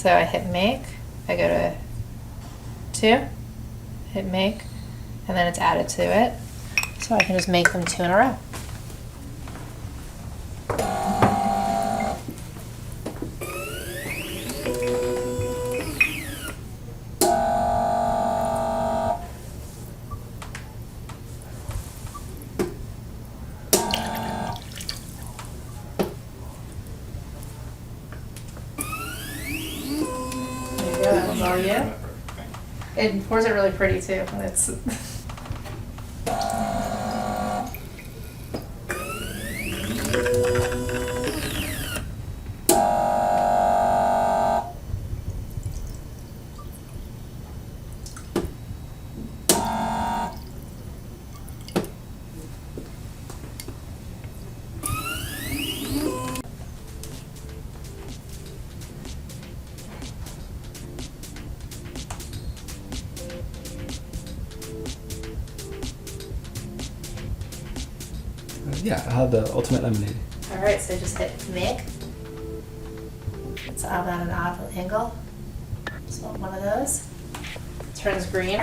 So I hit make, I go to 2, hit make, and then it's added to it. So I can just make them 2 in a row. That one's all you. It pours it really pretty too. It's Yeah, I'll have the ultimate lemonade. alright, so just hit make. It's out at an odd angle. Just want one of those. Turns green.